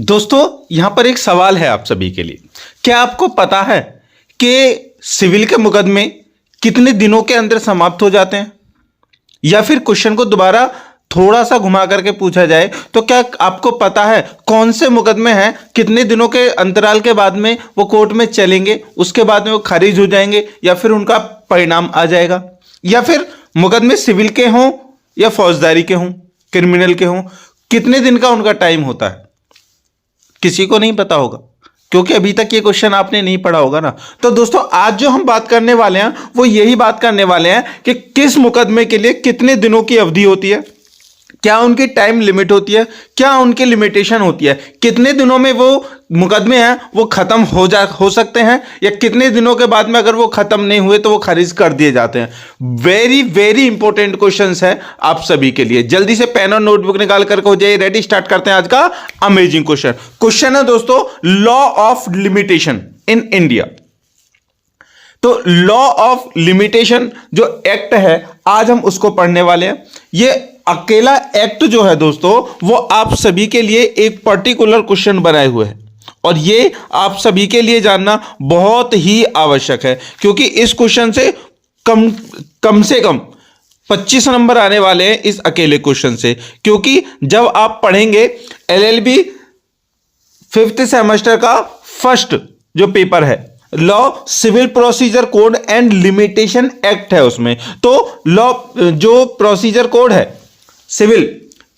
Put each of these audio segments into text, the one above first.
दोस्तों यहां पर एक सवाल है आप सभी के लिए। क्या आपको पता है कि सिविल के मुकदमे कितने दिनों के अंदर समाप्त हो जाते हैं? या फिर क्वेश्चन को दोबारा थोड़ा सा घुमा करके पूछा जाए तो क्या आपको पता है कौन से मुकदमे हैं कितने दिनों के अंतराल के बाद में वो कोर्ट में चलेंगे, उसके बाद में वो खारिज हो जाएंगे या फिर उनका परिणाम आ जाएगा? या फिर मुकदमे सिविल के हों या फौजदारी के हों, क्रिमिनल के हों, कितने दिन का उनका टाइम होता है? किसी को नहीं पता होगा क्योंकि अभी तक ये क्वेश्चन आपने नहीं पढ़ा होगा ना। तो दोस्तों आज जो हम बात करने वाले हैं वो यही बात करने वाले हैं कि किस मुकदमे के लिए कितने दिनों की अवधि होती है, क्या उनकी टाइम लिमिट होती है, क्या उनकी लिमिटेशन होती है, कितने दिनों में वो मुकदमे हैं वो खत्म हो सकते हैं या कितने दिनों के बाद में अगर वो खत्म नहीं हुए तो वो खारिज कर दिए जाते हैं। वेरी वेरी इंपॉर्टेंट क्वेश्चंस है आप सभी के लिए। जल्दी से पेन और नोटबुक निकाल करके हो जाइए रेडी। स्टार्ट करते हैं आज का अमेजिंग क्वेश्चन है दोस्तों, law of limitation in India. तो लॉ ऑफ लिमिटेशन जो एक्ट है आज हम उसको पढ़ने वाले हैं। ये अकेला एक्ट जो है दोस्तों वो आप सभी के लिए एक पर्टिकुलर क्वेश्चन बनाए हुए हैं और ये आप सभी के लिए जानना बहुत ही आवश्यक है क्योंकि इस क्वेश्चन से कम से कम 25 नंबर आने वाले हैं इस अकेले क्वेश्चन से। क्योंकि जब आप पढ़ेंगे LLB 5th सेमेस्टर का फर्स्ट जो पेपर है law civil procedure code and limitation act है उसमें, तो लॉ जो प्रोसीजर कोड है सिविल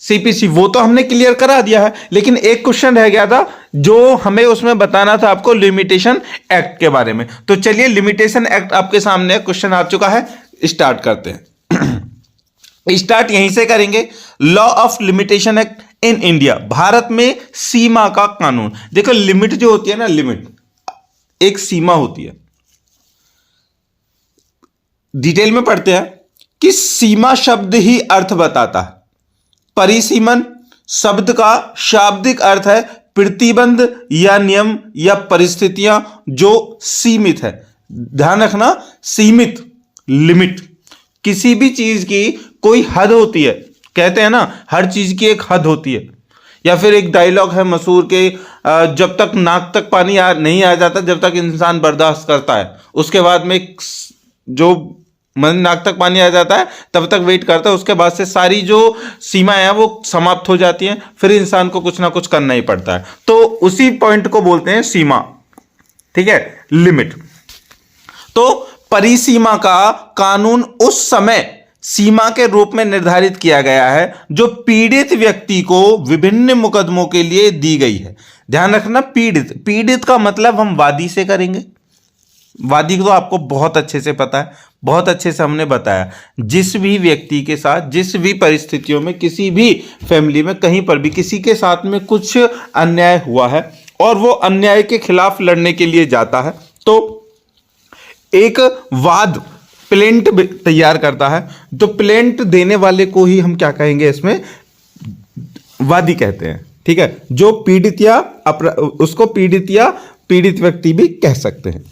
CPC वो तो हमने क्लियर करा दिया है, लेकिन एक क्वेश्चन रह गया था जो हमें उसमें बताना था आपको लिमिटेशन एक्ट के बारे में। तो चलिए लिमिटेशन एक्ट आपके सामने क्वेश्चन आ चुका है, स्टार्ट करते हैं। स्टार्ट यहीं से करेंगे। Law of limitation act in India, Bharat में सीमा का कानून। देखो लिमिट जो होती है ना, लिमिट एक सीमा होती है। डिटेल में पढ़ते हैं कि सीमा शब्द ही अर्थ बताता है। परिसीमन शब्द का शाब्दिक अर्थ है प्रतिबंध या नियम या परिस्थितियां जो सीमित है। ध्यान रखना, सीमित, लिमिट। किसी भी चीज की कोई हद होती है, कहते हैं ना हर चीज की एक हद होती है। या फिर एक डायलॉग है मशहूर के जब तक नाक तक पानी नहीं आ जाता जब तक इंसान बर्दाश्त करता है, उसके बाद में जो नाक तक पानी आ जाता है तब तक वेट करता है, उसके बाद से सारी जो सीमाएं हैं वो समाप्त हो जाती हैं, फिर इंसान को कुछ ना कुछ करना ही पड़ता है। तो उसी पॉइंट को बोलते हैं सीमा, ठीक है, लिमिट। तो परिसीमा का कानून उस समय सीमा के रूप में निर्धारित किया गया है जो पीड़ित व्यक्ति को विभिन्न मुकदमों के लिए दी गई है। ध्यान रखना, पीड़ित का मतलब हम वादी से करेंगे। वादी को तो आपको बहुत अच्छे से पता है, बहुत अच्छे से हमने बताया। जिस भी व्यक्ति के साथ जिस भी परिस्थितियों में किसी भी फैमिली में कहीं पर भी किसी के साथ में कुछ अन्याय हुआ है और वो अन्याय के खिलाफ लड़ने के लिए जाता है तो एक वाद प्लेंट तैयार करता है। तो प्लेंट देने वाले को ही हम क्या कहेंगे, इसमें वादी कहते हैं, ठीक है। जो पीड़ित या उसको पीड़ित व्यक्ति भी कह सकते हैं,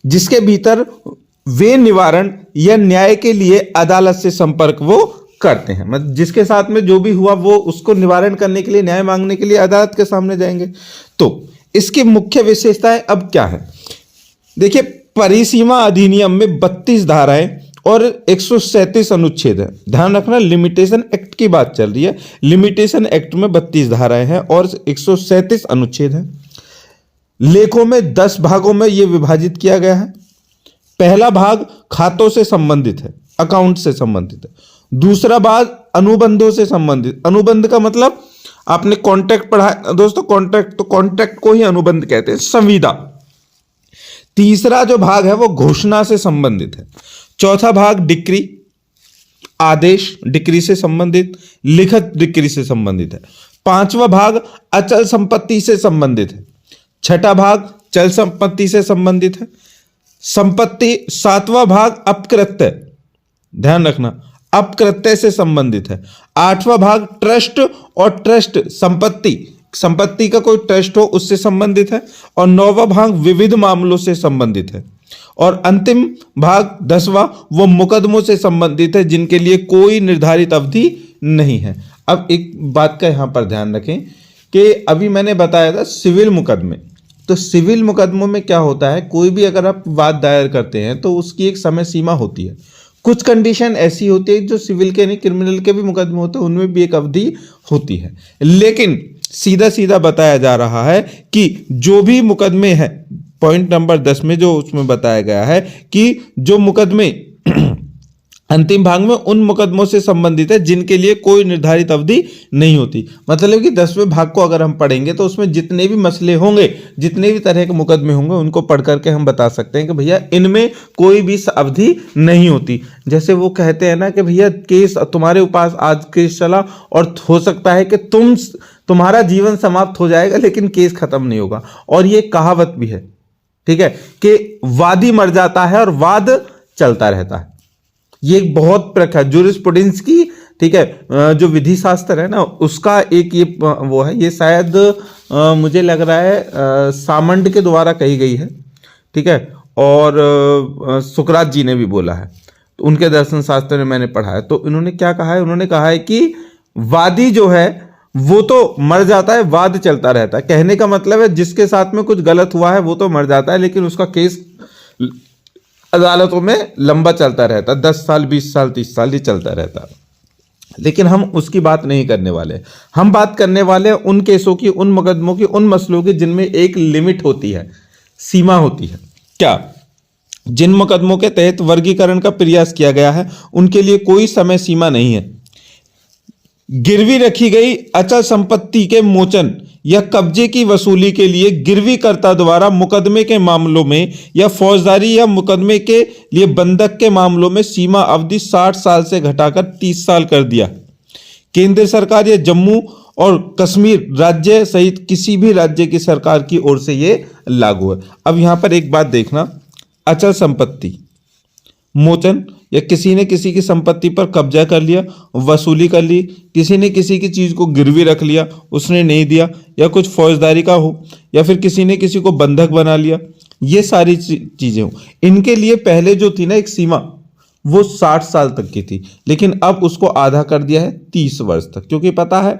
जिसके भीतर वे निवारण या न्याय के लिए अदालत से संपर्क वो करते हैं। मतलब जिसके साथ में जो भी हुआ वो उसको निवारण करने के लिए, न्याय मांगने के लिए अदालत के सामने जाएंगे। तो इसकी मुख्य विशेषताएं अब क्या है, देखिए परिसीमा अधिनियम में 32 धाराएं और 137 अनुच्छेद है। ध्यान रखना, लिमिटेशन एक्ट की बात चल रही है। लिमिटेशन एक्ट में 32 धाराएं हैं और 137 अनुच्छेद हैं। लेखों में 10 भागों में यह विभाजित किया गया है। पहला भाग खातों से संबंधित है, अकाउंट से संबंधित है। दूसरा भाग अनुबंधों से संबंधित। अनुबंध का मतलब आपने कॉन्ट्रैक्ट पढ़ा दोस्तों, कॉन्ट्रैक्ट, तो कॉन्ट्रैक्ट को ही अनुबंध कहते हैं, संविदा। तीसरा जो भाग है वो घोषणा से संबंधित है। चौथा भाग डिक्री, आदेश, डिक्री से संबंधित, लिखित डिक्री से संबंधित है। पांचवा भाग अचल संपत्ति से संबंधित है। छठा भाग चल संपत्ति से संबंधित है। संपत्ति, सातवां भाग अपकृत्य, ध्यान रखना, अपकृत्य से संबंधित है। आठवां भाग ट्रस्ट और ट्रस्ट संपत्ति का कोई ट्रस्ट हो उससे संबंधित है। और 9वां भाग विविध मामलों से संबंधित है। और अंतिम भाग 10वां वो मुकदमों से संबंधित है जिनके लिए कोई निर्धारित अवधि नहीं है। अब एक बात का यहां पर ध्यान रखें कि अभी मैंने बताया था सिविल मुकदमे, तो सिविल मुकदमों में क्या होता है, कोई भी अगर आप वाद दायर करते हैं तो उसकी एक समय सीमा होती है। कुछ कंडीशन ऐसी होती है जो सिविल के नहीं, क्रिमिनल के भी मुकदमे होते हैं, उनमें भी एक अवधि होती है। लेकिन सीधा सीधा बताया जा रहा है कि जो भी मुकदमे हैं, पॉइंट नंबर 10 में जो उसमें बताया गया है कि जो मुकदमे अंतिम भाग में उन मुकदमों से संबंधित है जिनके लिए कोई निर्धारित अवधि नहीं होती। मतलब कि 10वें भाग को अगर हम पढ़ेंगे तो उसमें जितने भी मसले होंगे, जितने भी तरह के मुकदमे होंगे, उनको पढ़ करके हम बता सकते हैं कि भैया इनमें कोई भी अवधि नहीं होती। जैसे वो कहते हैं ना कि भैया केस तुम्हारे पास आज केस चला और हो सकता है कि तुम्हारा जीवन समाप्त हो जाएगा लेकिन केस खत्म नहीं होगा। और ये कहावत भी है, ठीक है, कि वादी मर जाता है और वाद चलता रहता है। ये एक बहुत प्रखर जूरिस्प्रूडेंस की, ठीक है, जो विधि शास्त्र है ना, उसका एक ये वो है। ये शायद मुझे लग रहा है सामंड के द्वारा कही गई है, ठीक है, और सुकरात जी ने भी बोला है, तो उनके दर्शन शास्त्र में मैंने पढ़ा है। तो इन्होंने क्या कहा है, उन्होंने कहा है कि वादी जो है वो तो मर जाता है, वाद चलता रहता है। कहने का मतलब है जिसके साथ में कुछ गलत हुआ है वो तो मर जाता है, लेकिन उसका केस अदालतों में लंबा चलता रहता है, 10 साल 20 साल 30 साल ये चलता रहता है। लेकिन हम उसकी बात नहीं करने वाले, हम बात करने वाले हैं उन केसों की, उन मुकदमों की, उन मसलों की जिनमें एक लिमिट होती है, सीमा होती है। क्या? जिन मुकदमों के तहत वर्गीकरण का प्रयास किया गया है उनके लिए कोई समय सीमा नहीं है। गिरवी रखी गई अचल संपत्ति के मोचन या कब्जे की वसूली के लिए गिरवीकर्ता द्वारा मुकदमे के मामलों में या फौजदारी या मुकदमे के लिए बंधक के मामलों में सीमा अवधि 60 साल से घटाकर 30 साल कर दिया। केंद्र सरकार या जम्मू और कश्मीर राज्य सहित किसी भी राज्य की सरकार की ओर से ये लागू है। अब यहां पर एक बात देखना, अचल संपत्ति मोचन या किसी ने किसी की संपत्ति पर कब्जा कर लिया, वसूली कर ली, किसी ने किसी की चीज को गिरवी रख लिया, उसने नहीं दिया, या कुछ फौजदारी का हो, या फिर किसी ने किसी को बंधक बना लिया, ये सारी चीजें हो, इनके लिए पहले जो थी ना एक सीमा, वो 60 साल तक की थी, लेकिन अब उसको आधा कर दिया है 30 वर्ष तक। क्योंकि पता है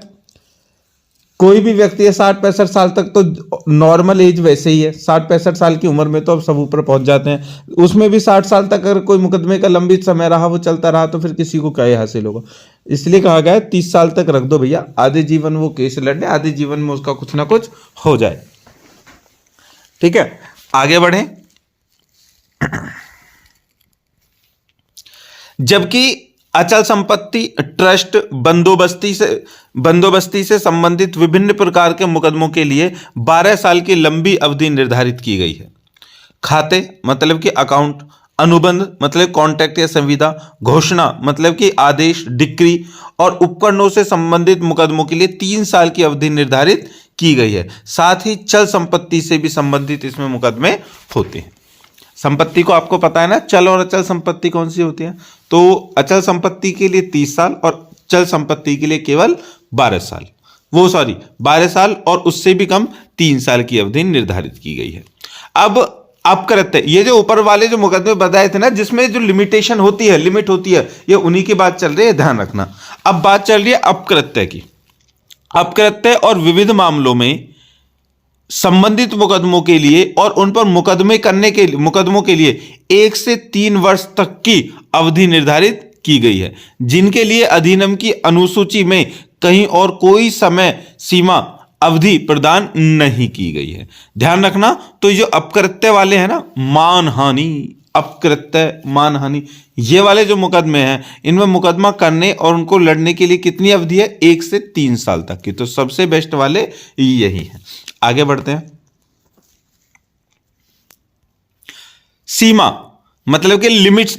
कोई भी व्यक्ति है 60-65 साल तक तो नॉर्मल एज वैसे ही है, 60-65 साल की उम्र में तो अब सब ऊपर पहुंच जाते हैं, उसमें भी 60 साल तक अगर कोई मुकदमे का लंबी समय रहा, वो चलता रहा, तो फिर किसी को क्या हासिल होगा। इसलिए कहा गया है 30 साल तक रख दो भैया, आधे जीवन वो केस लड़ने, आधे जीवन में उसका कुछ ना कुछ हो जाए। ठीक है, आगे बढ़े। जबकि अचल संपत्ति ट्रस्ट बंदोबस्ती से संबंधित विभिन्न प्रकार के मुकदमों के लिए 12 साल की लंबी अवधि निर्धारित की गई है। खाते मतलब कि अकाउंट, अनुबंध मतलब कॉन्ट्रैक्ट या संविदा, घोषणा मतलब कि आदेश डिक्री, और उपकरणों से संबंधित मुकदमों के लिए 3 साल की अवधि निर्धारित की गई है। साथ ही चल संपत्ति से भी संबंधित इसमें मुकदमे होते हैं। संपत्ति को आपको पता है ना, चल और अचल संपत्ति कौन सी होती है, तो अचल संपत्ति के लिए 30 साल और चल संपत्ति के लिए केवल 12 साल, 12 साल और उससे भी कम 3 साल की अवधि निर्धारित की गई है। अब अपकृत्य, ये जो ऊपर वाले जो मुकदमे बताए थे ना, जिसमें जो लिमिटेशन होती है, लिमिट होती है, ये उन्हीं की बात चल रही है, ध्यान रखना। अब बात चल रही है अपकृत्य की। अपकृत्य और विविध मामलों में संबंधित मुकदमों के लिए और उन पर मुकदमों के लिए 1 से 3 वर्ष तक की अवधि निर्धारित की गई है, जिनके लिए अधिनियम की अनुसूची में कहीं और कोई समय सीमा अवधि प्रदान नहीं की गई है। ध्यान रखना। तो जो अपकृत्य वाले हैं ना, मानहानि, अपकृत्य, मानहानि, ये वाले जो मुकदमे हैं, इनमें मुकदमा करने और उनको लड़ने के लिए कितनी अवधि है? 1 से 3 साल तक की। तो सबसे बेस्ट वाले यही है। आगे बढ़ते हैं। सीमा मतलब कि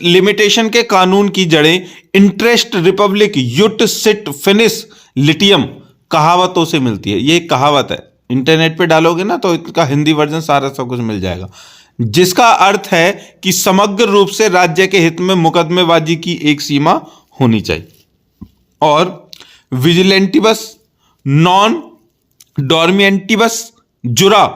लिमिटेशन के कानून की जड़ें इंटरेस्ट, रिपब्लिक, युट, सिट, फिनिश, लिटियम कहावतों से मिलती है। ये एक कहावत है, इंटरनेट पे डालोगे ना तो इसका हिंदी वर्जन सारा सब कुछ मिल जाएगा, जिसका अर्थ है कि समग्र रूप से राज्य के हित में मुकदमेबाजी की एक सीमा होनी चाहिए। और विजिलेंटिबस, नॉन डॉर्मिएंटिबस, जुरा,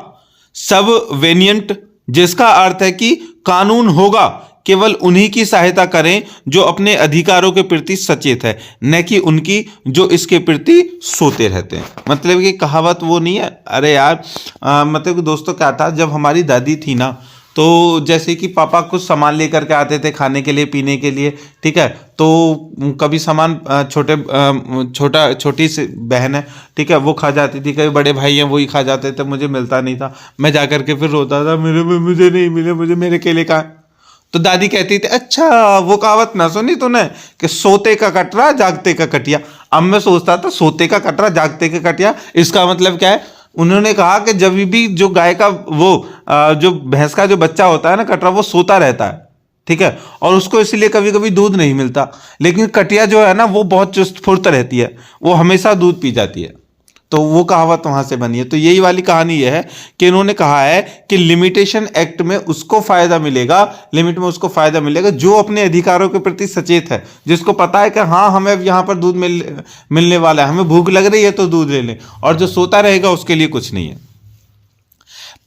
सब वेनियंट, जिसका अर्थ है कि कानून होगा केवल उन्हीं की सहायता करें जो अपने अधिकारों के प्रति सचेत है, न कि उनकी जो इसके प्रति सोते रहते हैं। मतलब कि कहावत वो नहीं है। अरे यार मतलब कि दोस्तों क्या था, जब हमारी दादी थी ना, तो जैसे कि पापा कुछ सामान लेकर के आते थे खाने के लिए, पीने के लिए, ठीक है, तो कभी सामान छोटी सी बहन है, ठीक है, वो खा जाती थी, कभी बड़े भाई हैं वही खा जाते थे, मुझे मिलता नहीं था, मैं जा करके फिर रोता था, मुझे नहीं मिले, मुझे मेरे केले कहाँ। तो दादी कहती थी अच्छा वो कहावत ना सुनी तूने कि सोते का कटरा जागते का कटिया। अब मैं सोचता था सोते का कटरा जागते का कटिया, इसका मतलब क्या है? उन्होंने कहा कि जब भी जो गाय का वो जो भैंस का जो बच्चा होता है ना कटरा, वो सोता रहता है, ठीक है, और उसको इसलिए कभी कभी दूध नहीं मिलता, लेकिन कटिया जो है ना वो बहुत चुस्त फुर्त रहती है, वो हमेशा दूध पी जाती है। तो वो कहावत वहां से बनी है। तो यही वाली कहानी ये है कि इन्होंने कहा है कि लिमिटेशन एक्ट में उसको फायदा मिलेगा, लिमिट में उसको फायदा मिलेगा जो अपने अधिकारों के प्रति सचेत है, जिसको पता है कि हाँ हमें अब यहाँ पर दूध मिलने वाला है, हमें भूख लग रही है तो दूध ले लें, और जो सोता रहेगा उसके लिए कुछ नहीं है।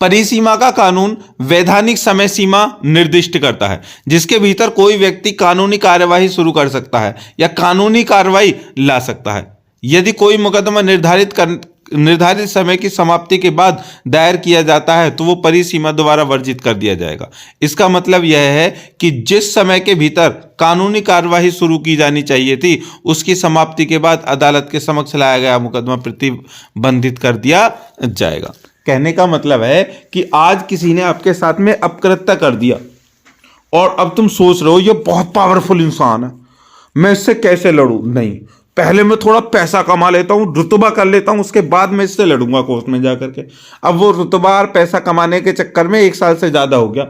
परिसीमा का कानून वैधानिक समय सीमा निर्दिष्ट करता है जिसके भीतर कोई व्यक्ति कानूनी कार्यवाही शुरू कर सकता है या कानूनी कार्रवाई ला सकता है। यदि कोई मुकदमा निर्धारित समय की समाप्ति के बाद दायर किया जाता है तो वो परिसीमा द्वारा वर्जित कर दिया जाएगा। इसका मतलब यह है कि जिस समय के भीतर कानूनी कार्यवाही शुरू की जानी चाहिए थी उसकी समाप्ति के बाद अदालत के समक्ष लाया गया मुकदमा प्रतिबंधित कर दिया जाएगा। कहने का मतलब है कि आज किसी ने आपके साथ में अपकृत्य कर दिया और अब तुम सोच रहे हो ये बहुत पावरफुल इंसान है, मैं इससे कैसे लड़ूं? नहीं, पहले मैं थोड़ा पैसा कमा लेता हूँ, रुतबा कर लेता हूँ, उसके बाद मैं इससे लड़ूंगा कोर्ट में जाकर के। अब वो रुतबा और पैसा कमाने के चक्कर में 1 साल से ज़्यादा हो गया,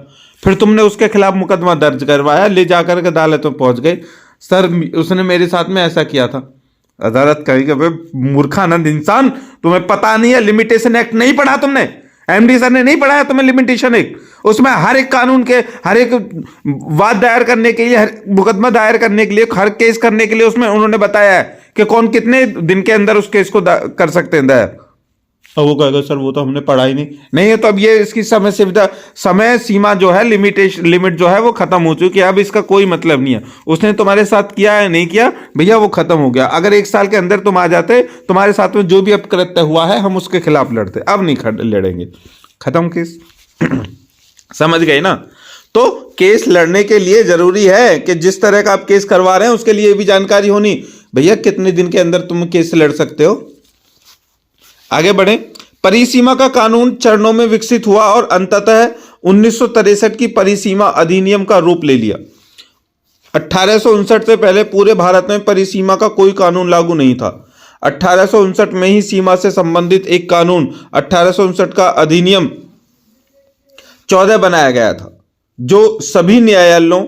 फिर तुमने उसके खिलाफ मुकदमा दर्ज करवाया, ले जाकर के अदालत में पहुंच गए, सर उसने मेरे साथ में ऐसा किया था। अदालत कहेगी भाई मूर्खानंद इंसान, तुम्हें पता नहीं है, लिमिटेशन एक्ट नहीं पढ़ा तुमने, एमडी सर ने नहीं पढ़ाया तुम्हें लिमिटेशन एक्ट। उसमें हर एक कानून के हर एक वाद दायर करने के लिए, हर मुकदमा दायर करने के लिए, हर केस करने के लिए उसमें उन्होंने बताया है कि कौन कितने दिन के अंदर उस केस को कर सकते हैं दायर। अब वो कहेगा सर वो तो हमने पढ़ा ही नहीं है। तो अब ये इसकी समय सीमा जो है, लिमिट जो है वो खत्म हो चुकी है, अब इसका कोई मतलब नहीं है। उसने तुम्हारे साथ किया है नहीं किया भैया वो खत्म हो गया। अगर 1 साल के अंदर तुम आ जाते, तुम्हारे साथ में जो भी अपकृत्य हुआ है हम उसके खिलाफ लड़ते, अब नहीं लड़ेंगे, खत्म केस। समझ गए ना? तो केस लड़ने के लिए जरूरी है कि जिस तरह का आप केस करवा रहे हैं उसके लिए भी जानकारी होनी, भैया कितने दिन के अंदर तुम केस लड़ सकते हो। आगे बढ़े। परिसीमा का कानून चरणों में विकसित हुआ और अंततः 1963 की परिसीमा अधिनियम का रूप ले लिया। 1859 से पहले पूरे भारत में परिसीमा का कोई कानून लागू नहीं था। 1859 में ही सीमा से संबंधित एक कानून 1859 का अधिनियम 14 बनाया गया था जो सभी न्यायालयों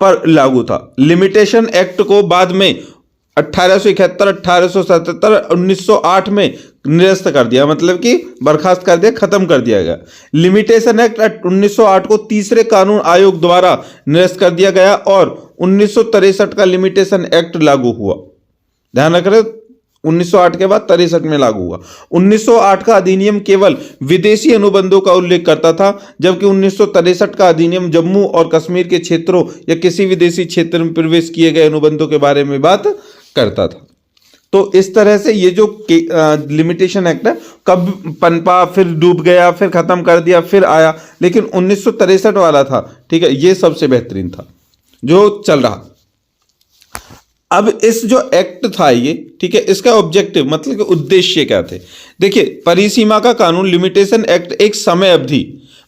पर लागू था। लिमिटेशन एक्ट को बाद में 1871, 1877, 1908 में निरस्त कर दिया, मतलब कि बर्खास्त कर दिया, खत्म कर दिया गया। लिमिटेशन एक्ट 1908 को तीसरे कानून आयोग द्वारा निरस्त कर दिया गया और 1963 का लिमिटेशन एक्ट लागू हुआ। ध्यान रख रहे, 1908 के बाद 63 में लागू हुआ। 1908 का अधिनियम केवल विदेशी अनुबंधों का उल्लेख करता था, जबकि 1963 का अधिनियम जम्मू और कश्मीर के क्षेत्रों या किसी विदेशी क्षेत्र में प्रवेश किए गए अनुबंधों के बारे में बात करता था। तो इस तरह से ये जो लिमिटेशन एक्ट है कब पनपा, फिर डूब गया, फिर खत्म कर दिया, फिर आया, लेकिन 1963 वाला था, ठीक है, ये सबसे बेहतरीन था जो चल रहा। अब इस जो एक्ट था ये, ठीक है, इसका ऑब्जेक्टिव मतलब कि उद्देश्य क्या थे? देखिए, परिसीमा का कानून लिमिटेशन एक्ट एक समय अवधि,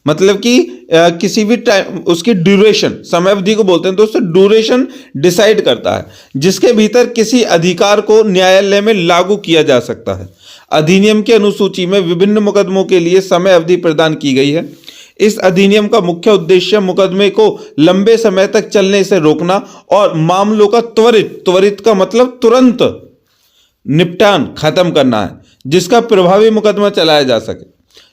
मतलब कि किसी भी टाइम उसकी ड्यूरेशन, समय अवधि को बोलते हैं दोस्तों, ड्यूरेशन डिसाइड करता है जिसके भीतर किसी अधिकार को न्यायालय में लागू किया जा सकता है। अधिनियम की अनुसूची में विभिन्न मुकदमों के लिए समय अवधि प्रदान की गई है। इस अधिनियम का मुख्य उद्देश्य मुकदमे को लंबे समय तक चलने से रोकना और मामलों का त्वरित का मतलब तुरंत निपटान खत्म करना है, जिसका प्रभावी मुकदमा चलाया जा सके।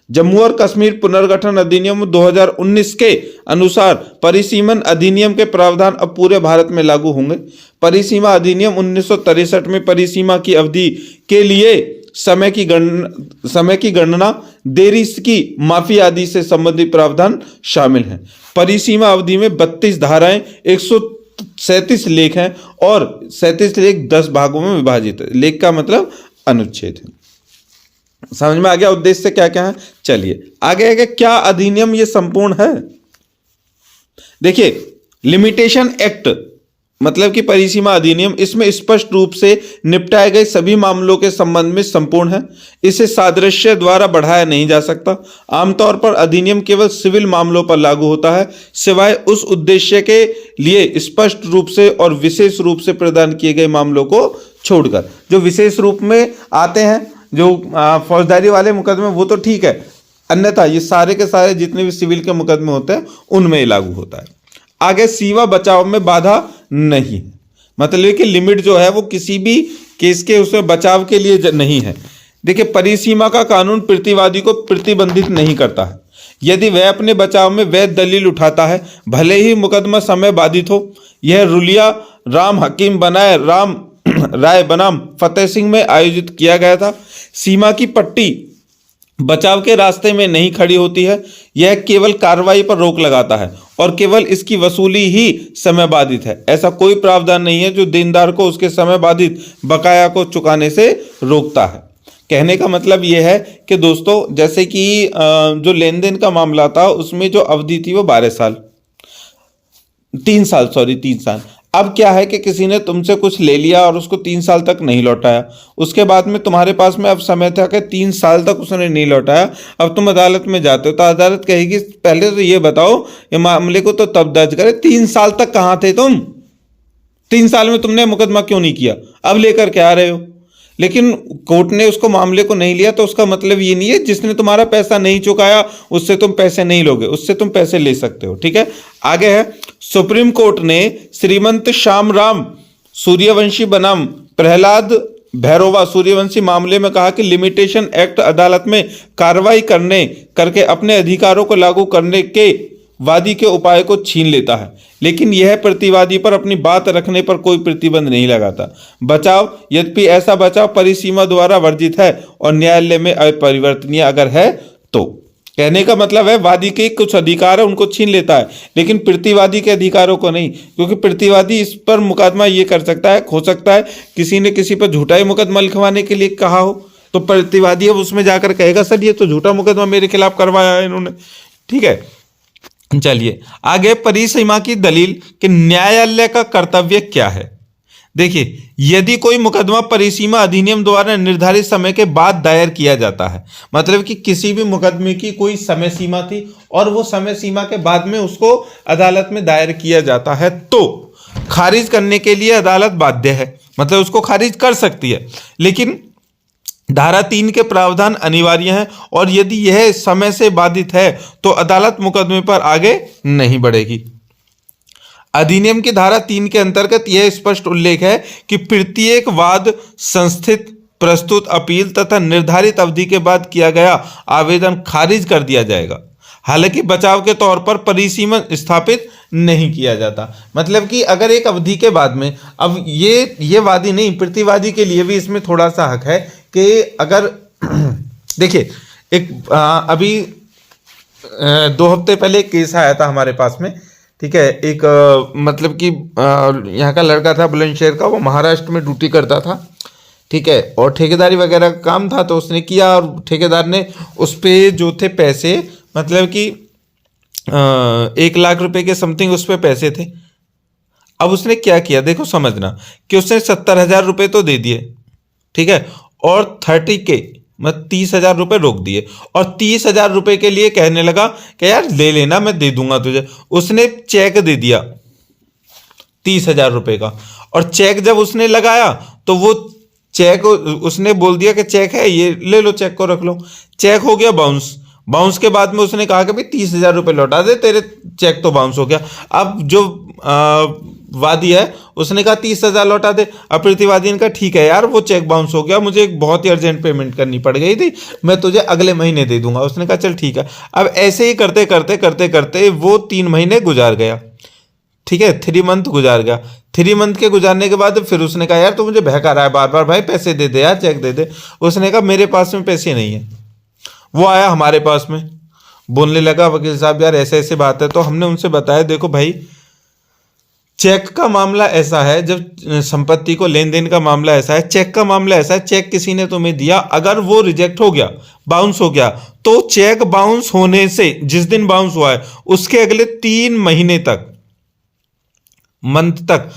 जम्मू और कश्मीर पुनर्गठन अधिनियम 2019 के अनुसार परिसीमन अधिनियम के प्रावधान अब पूरे भारत में लागू होंगे। परिसीमा अधिनियम 1963 में परिसीमा की अवधि के लिए समय की गणना देरी की माफी आदि से संबंधित प्रावधान शामिल हैं। परिसीमा अवधि में 32 धाराएं, 137 लेख हैं और 37 लेख 10 भागों में विभाजित है। लेख का मतलब अनुच्छेद है। समझ में आ गया उद्देश्य क्या क्या है। चलिए आगे आगे, क्या अधिनियम ये संपूर्ण है? देखिए, लिमिटेशन एक्ट मतलब कि परिसीमा अधिनियम, इसमें स्पष्ट रूप से निपटाए गए सभी मामलों के संबंध में संपूर्ण है। इसे सादृश्य द्वारा बढ़ाया नहीं जा सकता। आमतौर पर अधिनियम केवल सिविल मामलों पर लागू होता है, सिवाय उस उद्देश्य के लिए स्पष्ट रूप से और विशेष रूप से प्रदान किए गए मामलों को छोड़कर। जो विशेष रूप में आते हैं, जो फौजदारी वाले मुकदमे, वो तो ठीक है, अन्यथा ये सारे के सारे जितने भी सिविल के मुकदमे होते हैं उनमें ही लागू होता है। आगे, सीमा बचाव में बाधा नहीं है, मतलब कि लिमिट जो है वो किसी भी केस के उसमें बचाव के लिए नहीं है। देखिए, परिसीमा का कानून प्रतिवादी को प्रतिबंधित नहीं करता है यदि वह अपने बचाव में वैध दलील उठाता है, भले ही मुकदमा समय बाधित हो। यह रुलिया राम हकीम बनाए राम राय बनाम फतेह सिंह में आयोजित किया गया था। सीमा की पट्टी बचाव के रास्ते में नहीं खड़ी होती है, यह केवल कार्रवाई पर रोक लगाता है और केवल इसकी वसूली ही समय बाधित है। ऐसा कोई प्रावधान नहीं है जो देनदार को उसके समय बाधित बकाया को चुकाने से रोकता है। कहने का मतलब यह है कि दोस्तों, जैसे कि जो लेन देन का मामला था उसमें जो अवधि थी वो 12 साल, 3 साल। अब क्या है कि किसी ने तुमसे कुछ ले लिया और उसको 3 साल तक नहीं लौटाया, उसके बाद में तुम्हारे पास में अब समय था कि 3 साल तक उसने नहीं लौटाया। अब तुम अदालत में जाते हो तो अदालत कहेगी पहले तो ये बताओ, ये मामले को तो तब दर्ज करे, 3 साल तक कहाँ थे तुम? 3 साल में तुमने मुकदमा क्यों नहीं किया? अब लेकर के आ रहे हो। लेकिन कोर्ट ने उसको मामले को नहीं लिया तो उसका मतलब ये नहीं है जिसने तुम्हारा पैसा नहीं चुकाया उससे तुम पैसे नहीं लोगे, उससे तुम पैसे ले सकते हो। ठीक है, आगे है, सुप्रीम कोर्ट ने श्रीमंत श्यामराम सूर्यवंशी बनाम प्रहलाद भैरोवा सूर्यवंशी मामले में कहा कि लिमिटेशन एक्ट अदालत में कार्रवाई करके अपने अधिकारों को लागू करने के वादी के उपाय को छीन लेता है, लेकिन यह प्रतिवादी पर अपनी बात रखने पर कोई प्रतिबंध नहीं लगाता। बचाव, यद्यपि ऐसा बचाव परिसीमा द्वारा वर्जित है और न्यायालय में अपरिवर्तनीय अगर है तो। कहने का मतलब है वादी के कुछ अधिकार है उनको छीन लेता है, लेकिन प्रतिवादी के अधिकारों को नहीं, क्योंकि प्रतिवादी इस पर मुकदमा ये कर सकता है, हो सकता है किसी ने किसी पर झूठा ही मुकदमा लिखवाने के लिए कहा हो तो प्रतिवादी अब उसमें जाकर कहेगा सर ये तो झूठा मुकदमा मेरे खिलाफ करवाया है इन्होंने। ठीक है, चलिए आगे, परिसीमा की दलील कि न्यायालय का कर्तव्य क्या है। देखिए, यदि कोई मुकदमा परिसीमा अधिनियम द्वारा निर्धारित समय के बाद दायर किया जाता है, मतलब कि किसी भी मुकदमे की कोई समय सीमा थी और वो समय सीमा के बाद में उसको अदालत में दायर किया जाता है, तो खारिज करने के लिए अदालत बाध्य है, मतलब उसको खारिज कर सकती है, लेकिन धारा 3 के प्रावधान अनिवार्य हैं और यदि यह समय से बाधित है तो अदालत मुकदमे पर आगे नहीं बढ़ेगी। अधिनियम की धारा 3 के अंतर्गत यह स्पष्ट उल्लेख है कि प्रत्येक वाद, संस्थित, प्रस्तुत अपील तथा निर्धारित अवधि के बाद किया गया आवेदन खारिज कर दिया जाएगा। हालांकि बचाव के तौर पर परिसीमा स्थापित नहीं किया जाता, मतलब कि अगर एक अवधि के बाद में, अब ये वादी नहीं, प्रतिवादी के लिए भी इसमें थोड़ा सा हक है कि अगर देखिए, एक अभी 2 हफ्ते पहले एक केस आया था हमारे पास में। ठीक है, एक मतलब कि यहाँ का लड़का था बुलंदशहर का, वो महाराष्ट्र में ड्यूटी करता था। ठीक है, और ठेकेदारी वगैरह का काम था तो उसने किया और ठेकेदार ने उस पर जो थे पैसे, मतलब कि 1 लाख रुपए के समथिंग उस पर पैसे थे। अब उसने क्या किया, देखो समझना, कि उसने 70,000 रुपये तो दे दिए, ठीक है, और 30K मतलब 30,000 रुपये रोक दिए और 30,000 रुपये के लिए कहने लगा कि यार ले लेना, मैं दे दूंगा तुझे। उसने चेक दे दिया 30,000 रुपये का, और चेक जब उसने लगाया तो वो चेक उसने बोल दिया कि चेक है, ये ले लो, चेक को रख लो। चेक हो गया बाउंस के बाद में उसने कहा कि भाई 30,000 रुपये लौटा दे, तेरे चेक तो बाउंस हो गया। अब जो वादी है उसने कहा 30,000 लौटा दे। अब प्रतिवादी ने कहा ठीक है यार, वो चेक बाउंस हो गया, मुझे एक बहुत ही अर्जेंट पेमेंट करनी पड़ गई थी, मैं तुझे अगले महीने दे दूंगा। उसने कहा चल ठीक है। अब ऐसे ही करते करते वो 3 महीने गुजार गया। ठीक है, 3 मंथ गुजार गया। 3 मंथ के गुजारने के बाद फिर उसने कहा यार तू मुझे बहका रहा है बार बार, भाई पैसे दे दे यार, चेक दे दे। उसने कहा मेरे पास में पैसे नहीं है। वो आया हमारे पास में, बोलने लगा वकील साहब यार ऐसे ऐसे बात है। तो हमने उनसे बताया देखो भाई, चेक का मामला ऐसा है, जब संपत्ति को लेन देन का मामला ऐसा है, चेक का मामला ऐसा है, चेक किसी ने तुम्हें दिया, अगर वो रिजेक्ट हो गया, बाउंस हो गया, तो चेक बाउंस होने से, जिस दिन बाउंस हुआ है उसके अगले 3 महीने तक, मंथ तक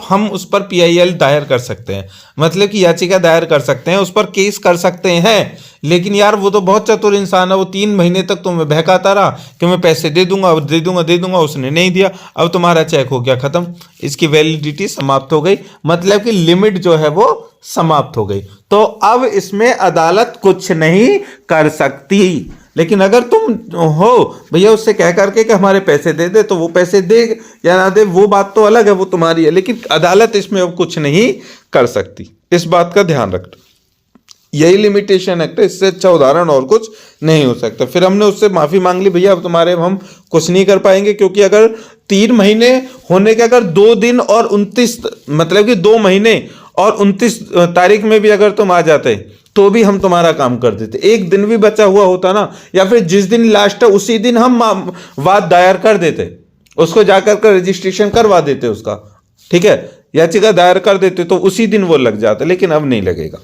हम उस पर पीआईएल दायर कर सकते हैं, मतलब कि याचिका दायर कर सकते हैं, उस पर केस कर सकते हैं। लेकिन यार वो तो बहुत चतुर इंसान है, वो 3 महीने तक तुम्हें बहकाता रहा कि मैं पैसे दे दूंगा, दे दूंगा, दे दूंगा, उसने नहीं दिया, अब तुम्हारा चेक हो गया खत्म, इसकी वैलिडिटी समाप्त हो गई, मतलब कि लिमिट जो है वो समाप्त हो गई। तो अब इसमें अदालत कुछ नहीं कर सकती। लेकिन अगर तुम हो भैया उससे कह करके कि हमारे पैसे दे दे, तो वो पैसे दे या ना दे वो बात तो अलग है, वो तुम्हारी है, लेकिन अदालत इसमें अब कुछ नहीं कर सकती। इस बात का ध्यान रखना, यही लिमिटेशन एक्ट है, इससे अच्छा उदाहरण और कुछ नहीं हो सकता। फिर हमने उससे माफी मांग ली, भैया अब तुम्हारे हम कुछ नहीं कर पाएंगे, क्योंकि अगर 3 महीने होने के अगर 2 दिन और 29, मतलब कि 2 महीने और 29 तारीख में भी अगर तुम आ जाते तो भी हम तुम्हारा काम कर देते। एक दिन भी बचा हुआ होता ना, या फिर जिस दिन लास्ट है उसी दिन हम वाद दायर कर देते, उसको जाकर कर रजिस्ट्रेशन करवा देते उसका, ठीक है, याचिका दायर कर देते, तो उसी दिन वो लग जाता, लेकिन अब नहीं लगेगा।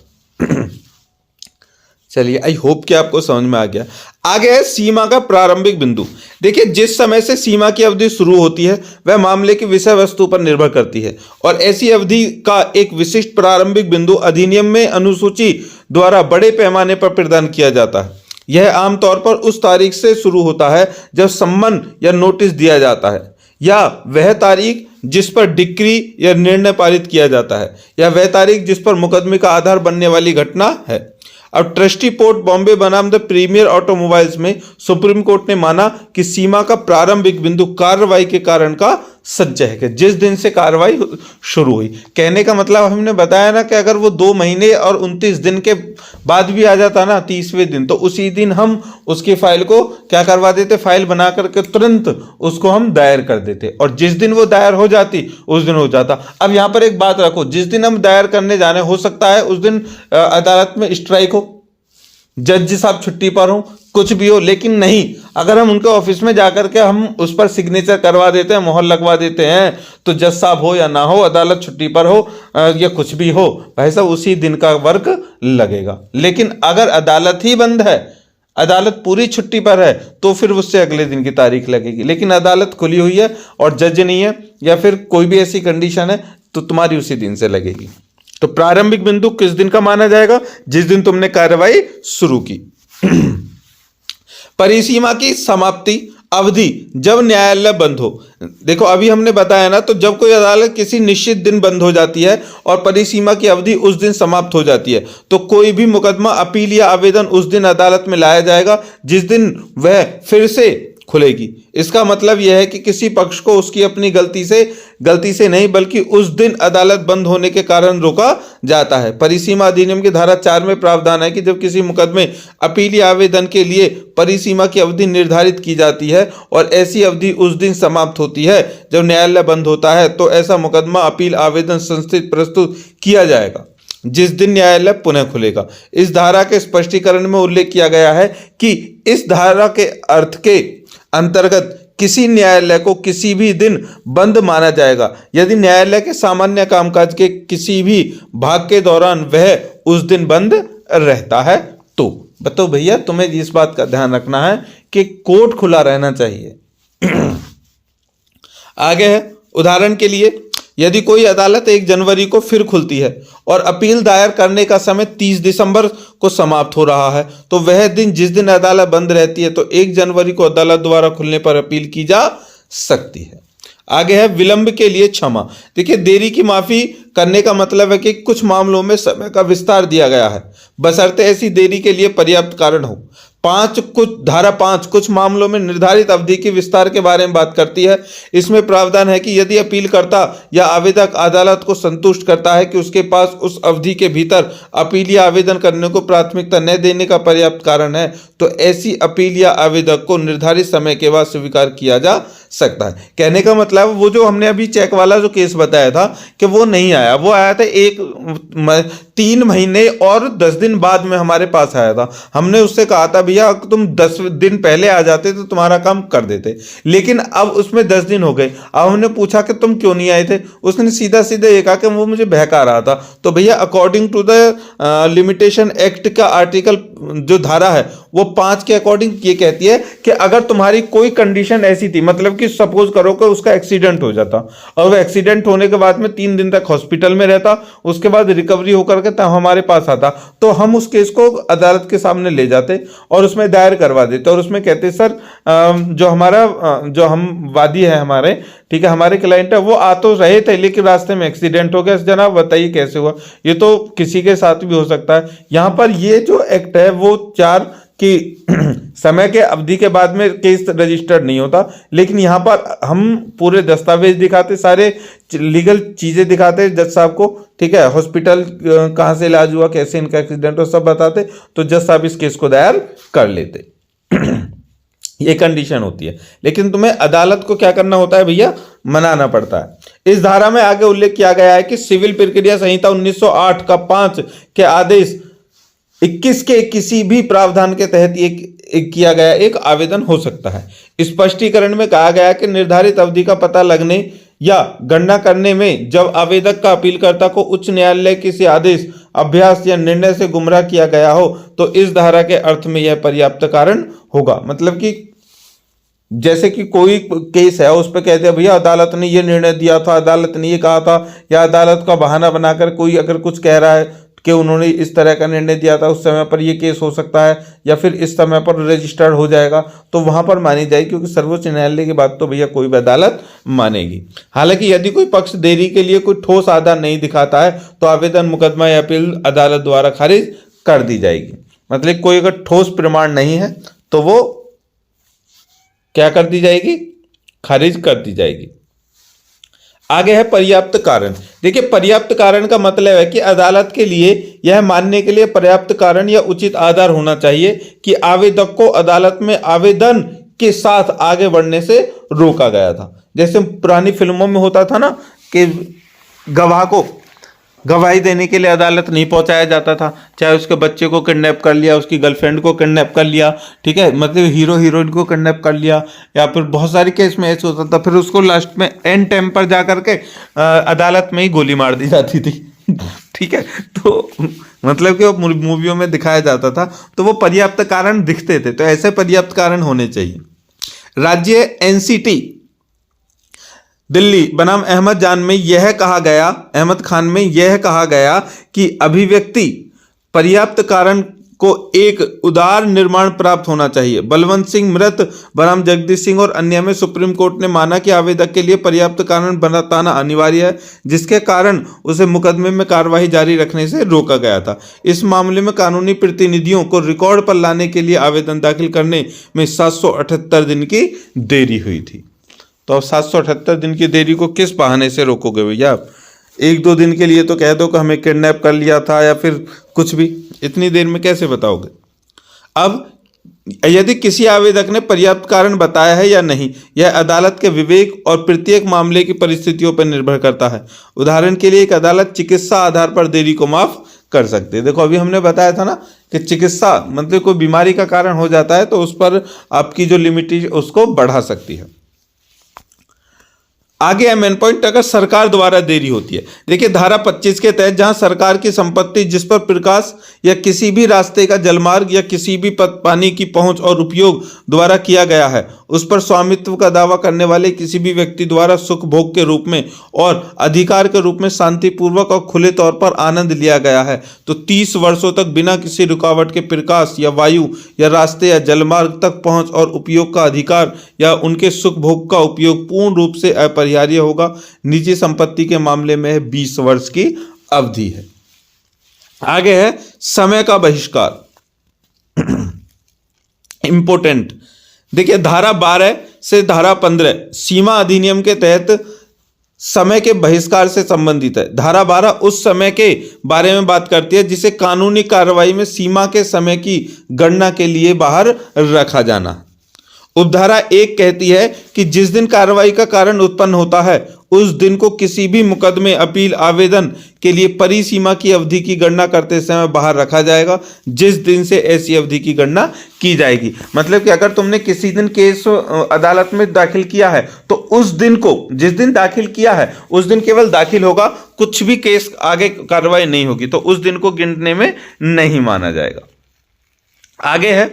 चलिए, आई होप कि आपको समझ में आ गया। आगे है सीमा का प्रारंभिक बिंदु। देखिए, जिस समय से सीमा की अवधि शुरू होती है वह मामले की विषय वस्तु पर निर्भर करती है, और ऐसी अवधि का एक विशिष्ट प्रारंभिक बिंदु अधिनियम में अनुसूची द्वारा बड़े पैमाने पर प्रदान किया जाता है। यह आमतौर पर उस तारीख से शुरू होता है जब सम्मन या नोटिस दिया जाता है, या वह तारीख जिस पर डिक्री या निर्णय पारित किया जाता है, या वह तारीख जिस पर मुकदमे का आधार बनने वाली घटना है। अब ट्रस्टी पोर्ट बॉम्बे बनाम द प्रीमियर ऑटोमोबाइल्स में सुप्रीम कोर्ट ने माना कि सीमा का प्रारंभिक बिंदु कार्रवाई के कारण का संचय है, कि जिस दिन से कार्रवाई शुरू हुई। कहने का मतलब हमने बताया ना कि अगर वो 2 महीने और 29 दिन के बाद भी आ जाता ना 30वें दिन, तो उसी दिन हम उसकी फाइल को क्या करवा देते, फाइल बना करके तुरंत उसको हम दायर कर देते, और जिस दिन वो दायर हो जाती उस दिन हो जाता। अब यहाँ पर एक बात रखो, जिस दिन हम दायर करने जाने, हो सकता है उस दिन अदालत में स्ट्राइक हो, जज साहब छुट्टी पर हो, कुछ भी हो, लेकिन नहीं, अगर हम उनके ऑफिस में जाकर के हम उस पर सिग्नेचर करवा देते हैं, मोहर लगवा देते हैं, तो जज साहब हो या ना हो, अदालत छुट्टी पर हो या कुछ भी हो, भाई साहब उसी दिन का वर्क लगेगा। लेकिन अगर अदालत ही बंद है, अदालत पूरी छुट्टी पर है, तो फिर उससे अगले दिन की तारीख लगेगी। लेकिन अदालत खुली हुई है और जज नहीं है, या फिर कोई भी ऐसी कंडीशन है, तो तुम्हारी उसी दिन से लगेगी। तो प्रारंभिक बिंदु किस दिन का माना जाएगा, जिस दिन तुमने कार्रवाई शुरू की। परिसीमा की समाप्ति अवधि जब न्यायालय बंद हो। देखो, अभी हमने बताया ना, तो जब कोई अदालत किसी निश्चित दिन बंद हो जाती है और परिसीमा की अवधि उस दिन समाप्त हो जाती है, तो कोई भी मुकदमा, अपील या आवेदन उस दिन अदालत में लाया जाएगा जिस दिन वह फिर से खुलेगी। इसका मतलब यह है कि किसी पक्ष को उसकी अपनी गलती से नहीं, बल्कि उस दिन अदालत बंद होने के कारण रोका जाता है। परिसीमा अधिनियम की धारा 4 में प्रावधान है कि जब किसी मुकदमे, अपील या आवेदन के लिए परिसीमा की अवधि निर्धारित की जाती है और ऐसी अवधि उस दिन समाप्त होती है जब न्यायालय बंद होता है, तो ऐसा मुकदमा, अपील, आवेदन संस्थित प्रस्तुत किया जाएगा जिस दिन न्यायालय पुनः खुलेगा। इस धारा के स्पष्टीकरण में उल्लेख किया गया है कि इस धारा के अर्थ के अंतर्गत किसी न्यायालय को किसी भी दिन बंद माना जाएगा यदि न्यायालय के सामान्य कामकाज के किसी भी भाग के दौरान वह उस दिन बंद रहता है। तो बताओ भैया, तुम्हें इस बात का ध्यान रखना है कि कोर्ट खुला रहना चाहिए। आगे है, उदाहरण के लिए यदि कोई अदालत 1 जनवरी को फिर खुलती है और अपील दायर करने का समय 30 दिसंबर को समाप्त हो रहा है, तो वह दिन जिस दिन अदालत बंद रहती है, तो 1 जनवरी को अदालत द्वारा खुलने पर अपील की जा सकती है। आगे है, विलंब के लिए क्षमा। देखिए, देरी की माफी करने का मतलब है कि कुछ मामलों में समय का विस्तार दिया गया है, बशर्ते ऐसी देरी के लिए पर्याप्त कारण हो। धारा 5 कुछ मामलों में निर्धारित अवधि के विस्तार के बारे में बात करती है। इसमें प्रावधान है कि यदि अपीलकर्ता या आवेदक अदालत को संतुष्ट करता है कि उसके पास उस अवधि के भीतर अपील या आवेदन करने को प्राथमिकता न देने का पर्याप्त कारण है, तो ऐसी अपील या आवेदक को निर्धारित समय के बाद स्वीकार किया जा सकता है। कहने का मतलब वो जो हमने अभी चेक वाला जो केस बताया था कि वो नहीं आया, वो आया था 3 महीने और 10 दिन बाद में हमारे पास आया था। हमने उससे कहा था भैया तुम 10 दिन पहले आ जाते तो तुम्हारा काम कर देते, लेकिन अब उसमें 10 दिन हो गए। अब हमने पूछा कि तुम क्यों नहीं आए थे, उसने सीधा सीधा ये कहा कि वो मुझे बहका रहा था। तो भैया according to the limitation act का आर्टिकल जो धारा है वो 5 के अकॉर्डिंग ये कहती है कि अगर तुम्हारी कोई कंडीशन ऐसी थी, मतलब कि सपोज करो कि उसका एक्सीडेंट हो जाता और वो एक्सीडेंट होने के बाद में 3 दिन तक हॉस्पिटल में रहता, उसके बाद रिकवरी होकर के तब हमारे पास आता, तो हम उस केस को अदालत के सामने ले जाते और उसमें दायर करवा देते और उसमें कहते सर जो हम वादी है हमारे, ठीक है, हमारे क्लाइंट है, वो आ तो रहे थे लेकिन रास्ते में एक्सीडेंट हो गया। जनाब बताइए कैसे हुआ, ये तो किसी के साथ भी हो सकता है। यहां पर ये जो एक्ट है वो 4 कि समय के अवधि के बाद में केस रजिस्टर्ड नहीं होता, लेकिन यहाँ पर हम पूरे दस्तावेज दिखाते, सारे लीगल चीजें दिखाते जज साहब को, ठीक है, हॉस्पिटल कहाँ से इलाज हुआ, कैसे इनका एक्सीडेंट हो, सब बताते, तो जज साहब इस केस को दायर कर लेते। ये कंडीशन होती है, लेकिन तुम्हें अदालत को क्या करना होता है भैया, मनाना पड़ता है। इस धारा में आगे उल्लेख किया गया है कि सिविल प्रक्रिया संहिता 1908 का 5 के आदेश 21 के किसी भी प्रावधान के तहत एक किया गया एक आवेदन हो सकता है। स्पष्टीकरण में कहा गया है कि निर्धारित अवधि का पता लगने या गणना करने में जब आवेदक का अपीलकर्ता को उच्च न्यायालय किसी आदेश, अभ्यास या निर्णय से गुमराह किया गया हो तो इस धारा के अर्थ में यह पर्याप्त कारण होगा। मतलब कि जैसे कि कोई केस है उस पर कहते हैं भैया अदालत ने ये निर्णय दिया था, अदालत ने ये कहा था, या अदालत का बहाना बनाकर कोई अगर कुछ कह रहा है कि उन्होंने इस तरह का निर्णय दिया था, उस समय पर ये केस हो सकता है या फिर इस समय पर रजिस्टर्ड हो जाएगा, तो वहां पर मानी जाएगी, क्योंकि सर्वोच्च न्यायालय की बात तो भैया कोई भी अदालत मानेगी। हालांकि यदि कोई पक्ष देरी के लिए कोई ठोस आधार नहीं दिखाता है तो आवेदन, मुकदमा या अपील अदालत द्वारा खारिज कर दी जाएगी। मतलब कोई अगर ठोस प्रमाण नहीं है तो वो क्या कर दी जाएगी, खारिज कर दी जाएगी। आगे है पर्याप्त कारण। देखिए पर्याप्त कारण का मतलब है कि अदालत के लिए यह मानने के लिए पर्याप्त कारण या उचित आधार होना चाहिए कि आवेदक को अदालत में आवेदन के साथ आगे बढ़ने से रोका गया था। जैसे पुरानी फिल्मों में होता था ना कि गवाह को गवाही देने के लिए अदालत नहीं पहुंचाया जाता था, चाहे उसके बच्चे को किडनैप कर लिया, उसकी गर्लफ्रेंड को किडनैप कर लिया, ठीक है, मतलब हीरो हीरोइन को किडनैप कर लिया, या फिर बहुत सारे केस में ऐसे होता था, फिर उसको लास्ट में एंड टाइम पर जा करके अदालत में ही गोली मार दी जाती थी। ठीक है, तो मतलब कि वो मूवियों में दिखाया जाता था, तो वो पर्याप्त कारण दिखते थे, तो ऐसे पर्याप्त कारण होने चाहिए। राज्य एनसीटी दिल्ली बनाम अहमद खान में यह कहा गया कि अभिव्यक्ति पर्याप्त कारण को एक उदार निर्माण प्राप्त होना चाहिए। बलवंत सिंह मृत बनाम जगदीश सिंह और अन्य में सुप्रीम कोर्ट ने माना कि आवेदक के लिए पर्याप्त कारण बताना अनिवार्य है, जिसके कारण उसे मुकदमे में कार्यवाही जारी रखने से रोका गया था। इस मामले में कानूनी प्रतिनिधियों को रिकॉर्ड पर लाने के लिए आवेदन दाखिल करने में 778 दिन की देरी हुई थी। तो अब 778 दिन की देरी को किस बहाने से रोकोगे भैया आप? 1-2 दिन के लिए तो कह दो कि हमें किडनैप कर लिया था या फिर कुछ भी, इतनी देर में कैसे बताओगे? अब यदि किसी आवेदक ने पर्याप्त कारण बताया है या नहीं, यह अदालत के विवेक और प्रत्येक मामले की परिस्थितियों पर निर्भर करता है। उदाहरण के लिए एक अदालत चिकित्सा आधार पर देरी को माफ कर सकती है। देखो अभी हमने बताया था ना कि चिकित्सा मतलब कोई बीमारी का कारण हो जाता है तो उस पर आपकी जो लिमिट है उसको बढ़ा सकती है। आगे है मेन पॉइंट, अगर सरकार द्वारा देरी होती है। देखिए धारा 25 के तहत जहां सरकार की संपत्ति जिस पर प्रकाश या किसी भी रास्ते का जलमार्ग या किसी भी पानी की पहुंच और उपयोग द्वारा किया गया है, उस पर स्वामित्व का दावा करने वाले किसी भी व्यक्ति द्वारा सुख भोग के रूप में और अधिकार के रूप में शांतिपूर्वक और खुले तौर पर आनंद लिया गया है, तो 30 वर्षों तक बिना किसी रुकावट के प्रकाश या वायु या रास्ते या जलमार्ग तक पहुंच और उपयोग का अधिकार या उनके सुख भोग का उपयोग पूर्ण रूप से अपरिहार्य होगा। निजी संपत्ति के मामले में 20 वर्ष की अवधि है। आगे है समय का बहिष्कार। इंपोर्टेंट, देखिए धारा 12 से धारा 15 सीमा अधिनियम के तहत समय के बहिष्कार से संबंधित है। धारा 12 उस समय के बारे में बात करती है जिसे कानूनी कार्रवाई में सीमा के समय की गणना के लिए बाहर रखा जाना। उपधारा 1 कहती है कि जिस दिन कार्रवाई का कारण उत्पन्न होता है उस दिन को किसी भी मुकदमे, अपील, आवेदन के लिए परिसीमा की अवधि की गणना करते समय बाहर रखा जाएगा, जिस दिन से ऐसी अवधि की गणना की जाएगी। मतलब कि अगर तुमने किसी दिन केस अदालत में दाखिल किया है तो उस दिन को, जिस दिन दाखिल किया है उस दिन केवल दाखिल होगा, कुछ भी केस आगे कार्रवाई नहीं होगी, तो उस दिन को गिनने में नहीं माना जाएगा। आगे है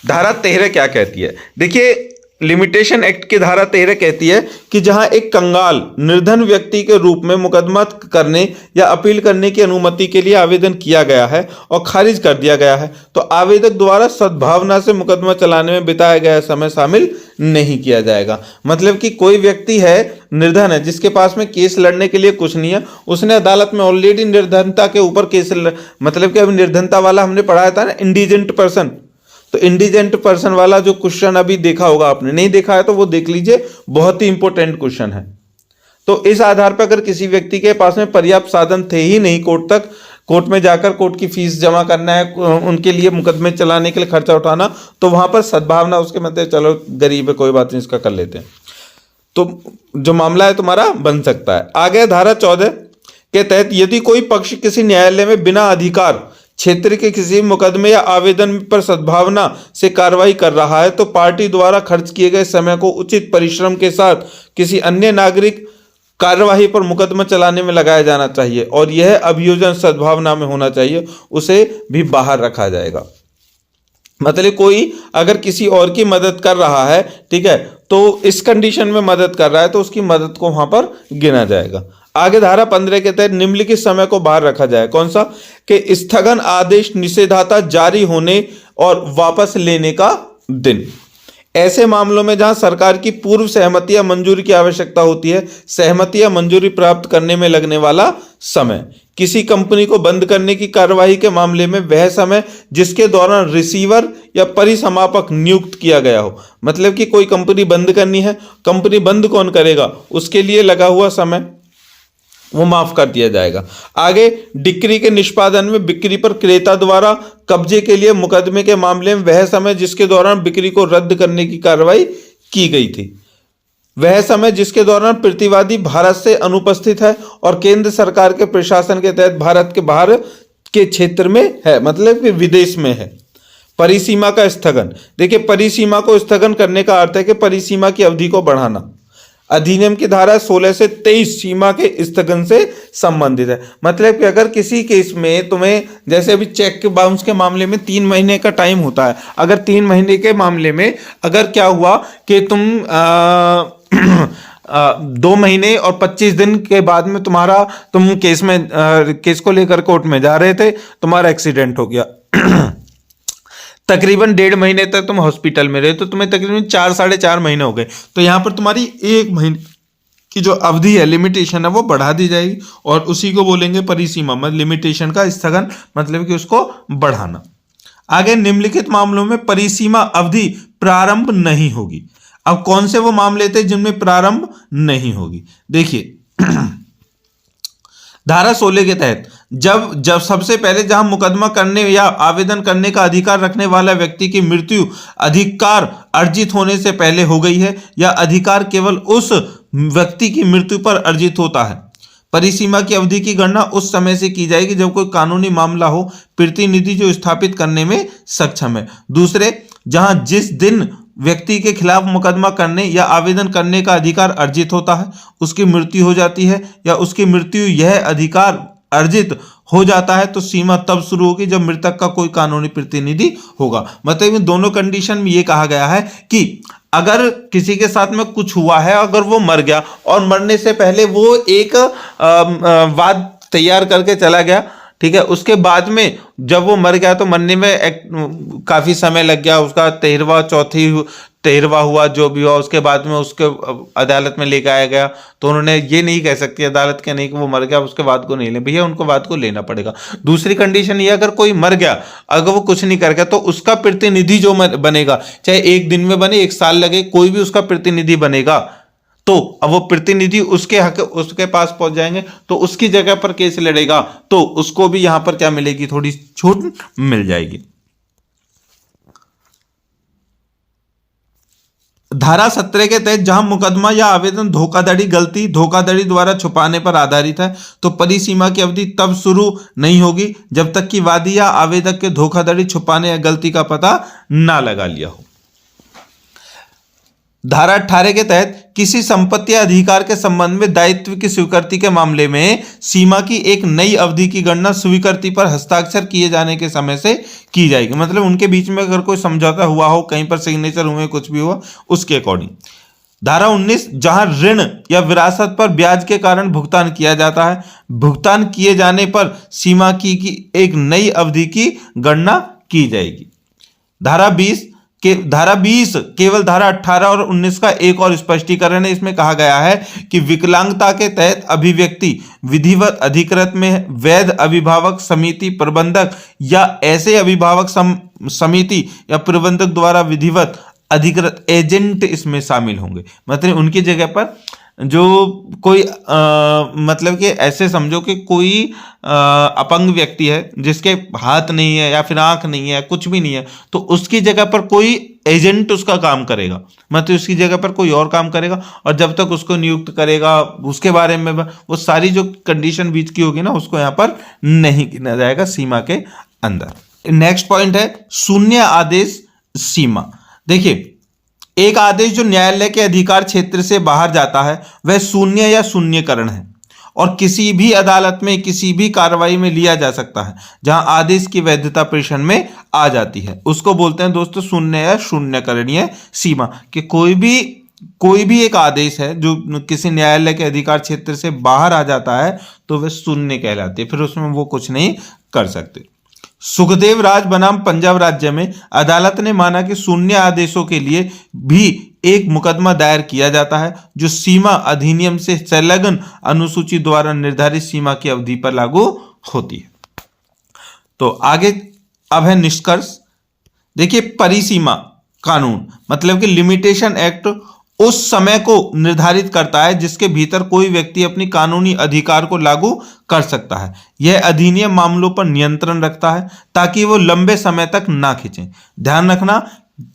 धारा 13 क्या कहती है। देखिए, लिमिटेशन एक्ट की धारा 13 कहती है कि जहां एक कंगाल निर्धन व्यक्ति के रूप में मुकदमा करने या अपील करने की अनुमति के लिए आवेदन किया गया है और खारिज कर दिया गया है, तो आवेदक द्वारा सद्भावना से मुकदमा चलाने में बिताया गया समय शामिल नहीं किया जाएगा। मतलब कि कोई व्यक्ति है, निर्धन है, जिसके पास में केस लड़ने के लिए कुछ नहीं है, उसने अदालत में ऑलरेडी निर्धनता के ऊपर केस मतलब कि अभी निर्धनता वाला हमने पढ़ाया था ना, इंडिजेंट पर्सन, तो इंडिजेंट पर्सन वाला जो क्वेश्चन अभी देखा होगा, आपने नहीं देखा है तो वो देख लीजिए, बहुत ही इंपॉर्टेंट क्वेश्चन है। तो इस आधार पर अगर किसी व्यक्ति के पास में पर्याप्त साधन थे ही नहीं कोर्ट में जाकर कोर्ट की फीस जमा करना है, उनके लिए मुकदमे चलाने के लिए खर्चा उठाना, तो वहां पर सद्भावना उसके मतलब चलो गरीब है कोई बात नहीं इसका कर लेते हैं, तो जो मामला है तुम्हारा बन सकता है। आगे धारा 14 के तहत यदि कोई पक्ष किसी न्यायालय में बिना अधिकार क्षेत्र के किसी मुकदमे या आवेदन पर सद्भावना से कार्रवाई कर रहा है तो पार्टी द्वारा खर्च किए गए समय को उचित परिश्रम के साथ किसी अन्य नागरिक कार्यवाही पर मुकदमा चलाने में लगाया जाना चाहिए और यह अभियोजन सद्भावना में होना चाहिए, उसे भी बाहर रखा जाएगा। मतलब कोई अगर किसी और की मदद कर रहा है, ठीक है, तो इस कंडीशन में मदद कर रहा है तो उसकी मदद को वहां पर गिना जाएगा। आगे धारा 15 के तहत निम्नलिखित समय को बाहर रखा जाए। कौन सा? कि स्थगन आदेश निषेधाज्ञा जारी होने और वापस लेने का दिन। ऐसे मामलों में जहां सरकार की पूर्व सहमति या मंजूरी की आवश्यकता होती है, सहमति या मंजूरी प्राप्त करने में लगने वाला समय। किसी कंपनी को बंद करने की कार्यवाही के मामले में वह समय जिसके दौरान रिसीवर या परिसमापक नियुक्त किया गया हो। मतलब कि कोई कंपनी बंद करनी है, कंपनी बंद कौन करेगा, उसके लिए लगा हुआ समय वो माफ कर दिया जाएगा। आगे डिक्री के निष्पादन में बिक्री पर क्रेता द्वारा कब्जे के लिए मुकदमे के मामले में वह समय जिसके दौरान बिक्री को रद्द करने की कार्रवाई की गई थी, वह समय जिसके दौरान प्रतिवादी भारत से अनुपस्थित है और केंद्र सरकार के प्रशासन के तहत भारत के बाहर के क्षेत्र में है, मतलब कि विदेश में है। परिसीमा का स्थगन। देखिए, परिसीमा को स्थगन करने का अर्थ है कि परिसीमा की अवधि को बढ़ाना। अधिनियम की धारा 16 से 23 सीमा के स्थगन से संबंधित है। मतलब कि अगर किसी केस में तुम्हें, जैसे अभी चेक के बाउंस के मामले में 3 महीने का टाइम होता है, अगर 3 महीने के मामले में अगर क्या हुआ कि तुम 2 महीने और 25 दिन के बाद में तुम केस को लेकर कोर्ट में जा रहे थे, तुम्हारा एक्सीडेंट हो गया, तकरीबन 1.5 महीने तक तुम हॉस्पिटल में रहे, तो तुम्हें तकरीबन 4 साढ़े 4 महीने हो गए, तो यहां पर तुम्हारी 1 महीने की जो अवधि है, लिमिटेशन है, वो बढ़ा दी जाएगी और उसी को बोलेंगे परिसीमा। मतलब लिमिटेशन का स्थगन, मतलब कि उसको बढ़ाना। आगे निम्नलिखित मामलों में परिसीमा अवधि प्रारंभ नहीं होगी। अब कौन से वो मामले थे जिनमें प्रारंभ नहीं होगी? देखिए धारा 16 के तहत जब सबसे पहले जहां मुकदमा करने या आवेदन करने का अधिकार रखने वाला व्यक्ति की मृत्यु अधिकार अर्जित होने से पहले हो गई है या अधिकार केवल उस व्यक्ति की मृत्यु पर अर्जित होता है। परिसीमा की अवधि की गणना उस समय से की जाएगी जब कोई कानूनी मामला हो, प्रतिनिधि जो स्थापित करने में सक्षम है। दूसरे, जहां जिस दिन व्यक्ति के खिलाफ मुकदमा करने या आवेदन करने का अधिकार अर्जित होता है उसकी मृत्यु हो जाती है या उसकी मृत्यु यह अधिकार अर्जित हो जाता है, तो सीमा तब शुरू होगी जब मृतक का कोई कानूनी प्रतिनिधि होगा। मतलब इन दोनों कंडीशन में यह कहा गया है कि अगर किसी के साथ में कुछ हुआ है, अगर वो मर गया और मरने से पहले वो एक वाद तैयार करके चला गया, ठीक है, उसके बाद में जब वो मर गया तो मरने में काफी समय लग गया, उसका 13वां हुआ जो भी हुआ, उसके बाद में उसके अदालत में लेकर आया गया, तो उन्होंने ये नहीं कह सकती अदालत के नहीं कि वो मर गया उसके बाद को नहीं ले, भैया उनको बाद को लेना पड़ेगा। दूसरी कंडीशन ये, अगर कोई मर गया, अगर वो कुछ नहीं कर गया, तो उसका प्रतिनिधि जो बनेगा, चाहे 1 दिन में बने 1 साल लगे, कोई भी उसका प्रतिनिधि बनेगा, तो अब वो प्रतिनिधि उसके पास पहुंच जाएंगे तो उसकी जगह पर केस लड़ेगा, तो उसको भी यहां पर क्या मिलेगी, थोड़ी छूट मिल जाएगी। धारा 17 के तहत जहां मुकदमा या आवेदन धोखाधड़ी द्वारा छुपाने पर आधारित है तो परिसीमा की अवधि तब शुरू नहीं होगी जब तक कि वादी या आवेदक के धोखाधड़ी छुपाने या गलती का पता ना लगा लिया हो। धारा 18 के तहत किसी संपत्ति या अधिकार के संबंध में दायित्व की स्वीकृति के मामले में सीमा की एक नई अवधि की गणना स्वीकृति पर हस्ताक्षर किए जाने के समय से की जाएगी। मतलब उनके बीच में अगर कोई समझौता हुआ हो, कहीं पर सिग्नेचर हुए, कुछ भी हुआ, उसके अकॉर्डिंग। धारा 19 जहां ऋण या विरासत पर ब्याज के कारण भुगतान किया जाता है, भुगतान किए जाने पर सीमा की एक नई अवधि की गणना की जाएगी। धारा 20 केवल धारा 18 और 19 का एक और स्पष्टीकरण है। इसमें कहा गया है कि विकलांगता के तहत अभिव्यक्ति विधिवत अधिकृत में वैध अभिभावक समिति प्रबंधक या ऐसे अभिभावक समिति या प्रबंधक द्वारा विधिवत अधिकृत एजेंट इसमें शामिल होंगे। मतलब उनकी जगह पर जो कोई मतलब कि ऐसे समझो कि कोई अपंग व्यक्ति है जिसके हाथ नहीं है या फिर आंख नहीं है, कुछ भी नहीं है, तो उसकी जगह पर कोई एजेंट उसका काम करेगा। मतलब उसकी जगह पर कोई और काम करेगा और जब तक उसको नियुक्त करेगा उसके बारे में वो सारी जो कंडीशन बीच की होगी ना, उसको यहाँ पर नहीं गिना जाएगा सीमा के अंदर। नेक्स्ट पॉइंट है शून्य आदेश सीमा। देखिए, एक आदेश जो न्यायालय के अधिकार क्षेत्र से बाहर जाता है वह शून्य या शून्यकरण है और किसी भी अदालत में किसी भी कार्रवाई में लिया जा सकता है जहां आदेश की वैधता प्रश्न में आ जाती है। उसको बोलते हैं दोस्तों शून्य या शून्यकरणीय सीमा। कि कोई भी एक आदेश है जो किसी न्यायालय के अधिकार क्षेत्र से बाहर आ जाता है तो वह शून्य कहलाती है, फिर उसमें वो कुछ नहीं कर सकते। सुखदेव राज बनाम पंजाब राज्य में अदालत ने माना कि शून्य आदेशों के लिए भी एक मुकदमा दायर किया जाता है जो सीमा अधिनियम से संलग्न अनुसूची द्वारा निर्धारित सीमा की अवधि पर लागू होती है। तो आगे अब है निष्कर्ष। देखिए, परिसीमा कानून मतलब कि लिमिटेशन एक्ट उस समय को निर्धारित करता है जिसके भीतर कोई व्यक्ति अपनी कानूनी अधिकार को लागू कर सकता है। यह अधिनियम मामलों पर नियंत्रण रखता है ताकि वो लंबे समय तक ना खींचे। ध्यान रखना,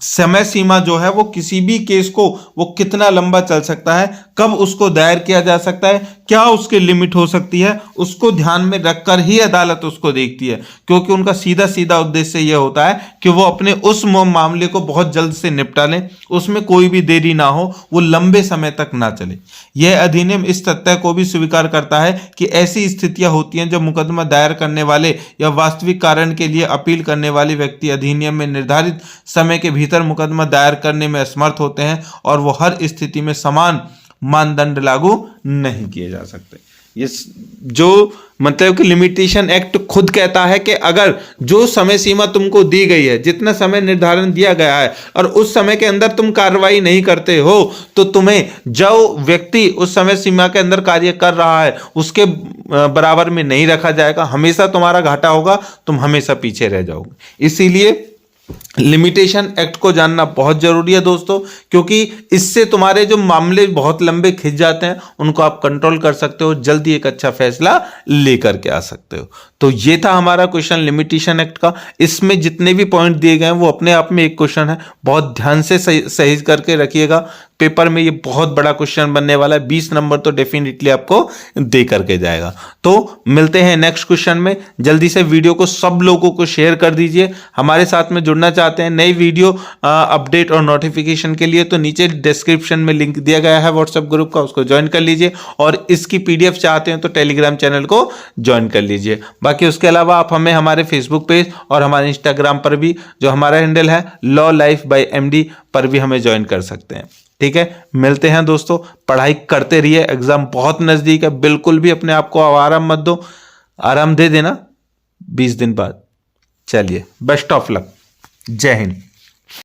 समय सीमा जो है वो किसी भी केस को वो कितना लंबा चल सकता है, कब उसको दायर किया जा सकता है, क्या उसकी लिमिट हो सकती है, उसको ध्यान में रखकर ही अदालत उसको देखती है। क्योंकि उनका सीधा उद्देश्य यह होता है कि वो अपने उस मामले को बहुत जल्द से निपटा लें, उसमें कोई भी देरी ना हो, वो लंबे समय तक ना चले। यह अधिनियम इस तथ्य को भी स्वीकार करता है कि ऐसी स्थितियां होती हैं जब मुकदमा दायर करने वाले या वास्तविक कारण के लिए अपील करने वाले व्यक्ति अधिनियम में निर्धारित समय के भीतर मुकदमा दायर करने में असमर्थ होते हैं और वो हर स्थिति में समान मानदंड लागू नहीं किए जा सकते। ये जो मतलब कि लिमिटेशन एक्ट खुद कहता है कि अगर जो समय सीमा तुमको दी गई है, जितना समय निर्धारण दिया गया है और उस समय के अंदर तुम कार्रवाई नहीं करते हो तो तुम्हें जो व्यक्ति उस समय सीमा के अंदर कार्य कर रहा है उसके बराबर में नहीं रखा जाएगा। हमेशा तुम्हारा घाटा होगा, तुम हमेशा पीछे रह जाओगे। इसीलिए लिमिटेशन एक्ट को जानना बहुत जरूरी है दोस्तों, क्योंकि इससे तुम्हारे जो मामले बहुत लंबे खिंच जाते हैं उनको आप कंट्रोल कर सकते हो, जल्दी एक अच्छा फैसला लेकर के आ सकते हो। तो ये था हमारा क्वेश्चन लिमिटेशन एक्ट का। इसमें जितने भी पॉइंट दिए गए हैं वो अपने आप में एक क्वेश्चन है, बहुत ध्यान से सही करके रखिएगा। पेपर में ये बहुत बड़ा क्वेश्चन बनने वाला है, 20 नंबर तो डेफिनेटली आपको दे करके जाएगा। तो मिलते हैं नेक्स्ट क्वेश्चन में। जल्दी से वीडियो को सब लोगों को शेयर कर दीजिए। हमारे साथ में जुड़ना चाहते हैं नई वीडियो अपडेट और नोटिफिकेशन के लिए तो नीचे डिस्क्रिप्शन में लिंक दिया गया है व्हाट्सएप ग्रुप का, उसको ज्वाइन कर लीजिए। और इसकी PDF चाहते हैं तो टेलीग्राम चैनल को ज्वाइन कर लीजिए। बाकी उसके अलावा आप हमें हमारे फेसबुक पेज और हमारे इंस्टाग्राम पर भी, जो हमारा हैंडल है लॉ लाइफ बाय MD, पर भी हमें ज्वाइन कर सकते हैं। ठीक है, मिलते हैं दोस्तों। पढ़ाई करते रहिए, एग्जाम बहुत नजदीक है। बिल्कुल भी अपने आप को आराम मत दो, आराम दे देना 20 दिन बाद। चलिए, बेस्ट ऑफ लक। जय हिंद।